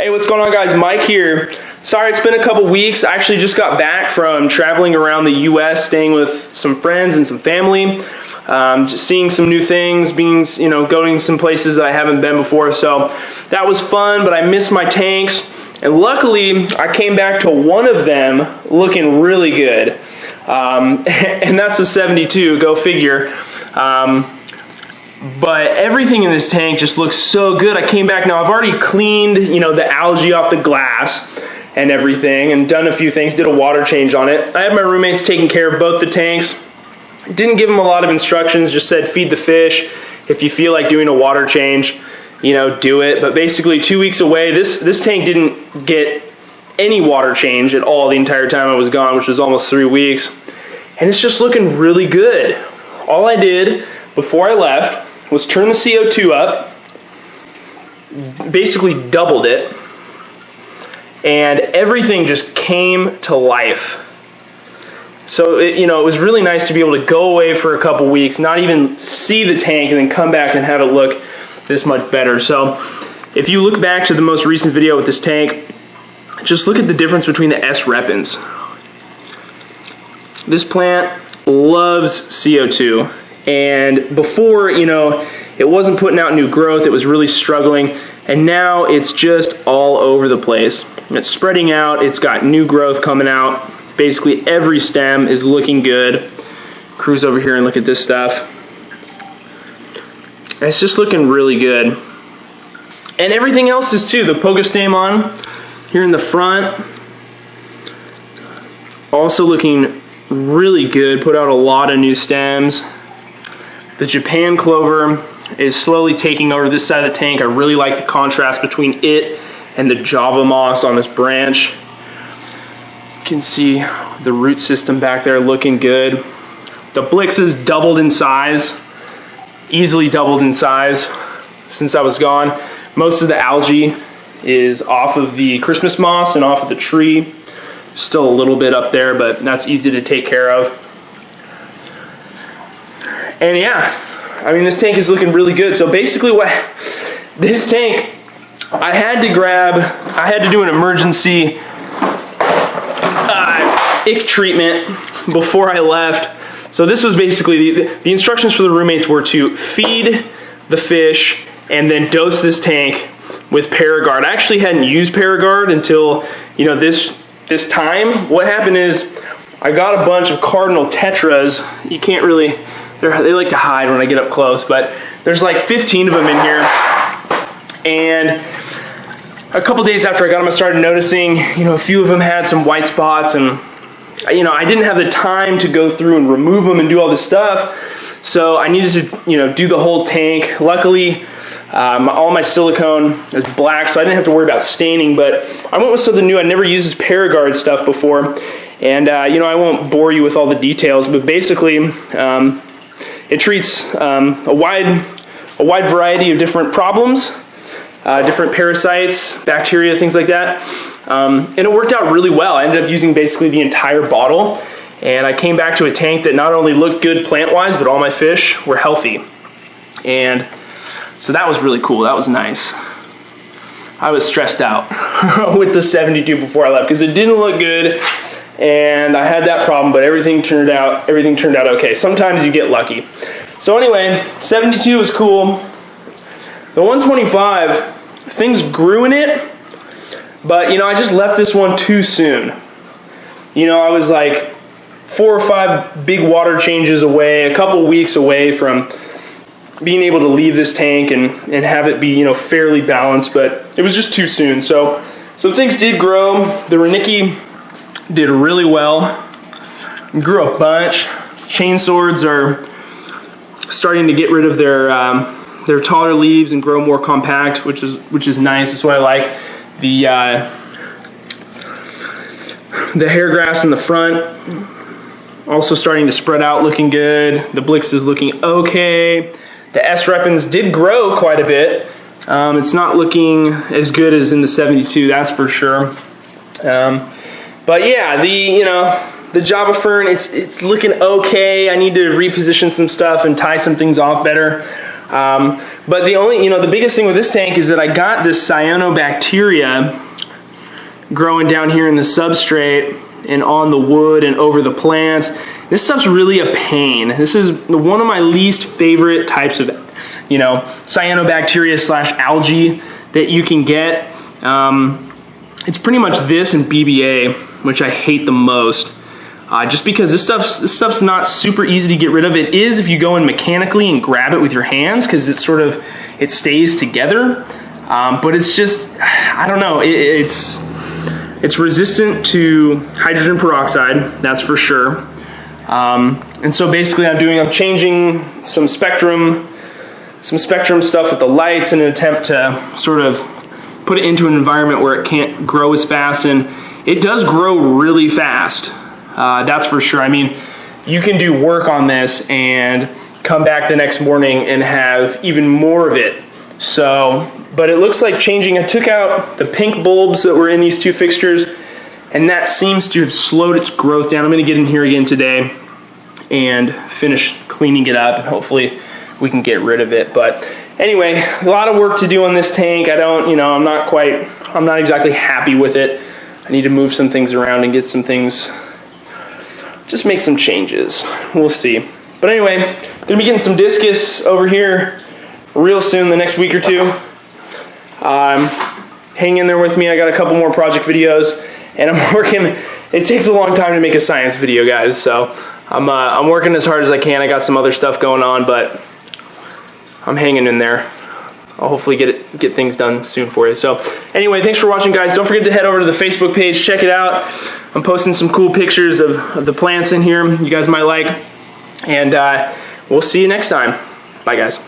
Hey, what's going on, guys? Mike here. Sorry, it's been a couple weeks. I actually just got back from traveling around the U.S., staying with some friends and some family, just seeing some new things, going some places that I haven't been before. So that was fun, but I missed my tanks. And luckily, I came back to one of them looking really good. And that's the 72, go figure. But everything in this tank just looks so good. I came back now, I've already cleaned, the algae off the glass and everything and done a few things, did a water change on it. I had my roommates taking care of both the tanks. Didn't give them a lot of instructions, just said feed the fish. If you feel like doing a water change, do it. But basically 2 weeks away, this tank didn't get any water change at all the entire time I was gone, which was almost 3 weeks. And it's just looking really good. All I did before I left was turn the CO2 up, basically doubled it, and everything just came to life. So it was really nice to be able to go away for a couple weeks, not even see the tank, and then come back and have it look this much better. So if you look back to the most recent video with this tank, just look at the difference between the S Repens. This plant loves CO2. And before, it wasn't putting out new growth, it was really struggling, and now it's just all over the place. It's spreading out, it's got new growth coming out. Basically every stem is looking good. Cruise over here and look at this stuff. It's just looking really good. And everything else is too. The Pogostamen here in the front, also looking really good, put out a lot of new stems. The Japan clover is slowly taking over this side of the tank. I really like the contrast between it and the Java moss on this branch. You can see the root system back there looking good. The Blixes doubled in size, easily doubled in size since I was gone. Most of the algae is off of the Christmas moss and off of the tree. Still a little bit up there, but that's easy to take care of. And yeah, this tank is looking really good. So basically this tank, I had to do an emergency ick treatment before I left. So this was basically, the instructions for the roommates were to feed the fish and then dose this tank with Paragard. I actually hadn't used Paragard until, this time. What happened is I got a bunch of Cardinal Tetras. You can't really, they like to hide when I get up close, but there's like 15 of them in here. And a couple days after I got them, I started noticing, a few of them had some white spots, and I didn't have the time to go through and remove them and do all this stuff. So I needed to, do the whole tank. Luckily, all my silicone is black, so I didn't have to worry about staining, but I went with something new. I never used this Paragard stuff before. And, I won't bore you with all the details, but basically, it treats a wide variety of different problems, different parasites, bacteria, things like that. And it worked out really well. I ended up using basically the entire bottle, and I came back to a tank that not only looked good plant-wise, but all my fish were healthy. And so that was really cool. That was nice. I was stressed out with the 72 before I left because it didn't look good. And I had that problem, but everything turned out okay. Sometimes you get lucky. So anyway, 72 was cool. The 125, things grew in it, but I just left this one too soon. I was like 4 or 5 big water changes away, a couple weeks away from being able to leave this tank and have it be, fairly balanced, but it was just too soon. So things did grow. The Renicky did really well, grew a bunch. Chain swords are starting to get rid of their taller leaves and grow more compact, which is nice. That's what I like. The hair grass in the front also starting to spread out, looking good. The Blix is looking okay. The S Repens did grow quite a bit. It's not looking as good as in the 72, that's for sure. But yeah, the Java Fern, it's looking okay. I need to reposition some stuff and tie some things off better. But the only, the biggest thing with this tank is that I got this cyanobacteria growing down here in the substrate and on the wood and over the plants. This stuff's really a pain. This is one of my least favorite types of, cyanobacteria / algae that you can get. It's pretty much this and BBA, which I hate the most. Just because this stuff's not super easy to get rid of. It is if you go in mechanically and grab it with your hands, because it stays together. But it's just, I don't know, it's resistant to hydrogen peroxide, that's for sure. And so basically I'm changing some spectrum stuff with the lights in an attempt to sort of put it into an environment where it can't grow as fast, and it does grow really fast. That's for sure. I mean, you can do work on this and come back the next morning and have even more of it. So, but it looks like I took out the pink bulbs that were in these two fixtures, and that seems to have slowed its growth down. I'm going to get in here again today and finish cleaning it up, and hopefully we can get rid of it. But anyway, a lot of work to do on this tank. I'm not exactly happy with it. I need to move some things around and get some things, just make some changes. We'll see. But anyway, gonna be getting some discus over here real soon, the next week or two. Hang in there with me. I got a couple more project videos, and I'm working. It takes a long time to make a science video, guys, so I'm working as hard as I can. I got some other stuff going on, but I'm hanging in there. I'll hopefully get things done soon for you. So anyway, thanks for watching, guys. Don't forget to head over to the Facebook page, check it out. I'm posting some cool pictures of the plants in here you guys might like, and we'll see you next time. Bye, guys.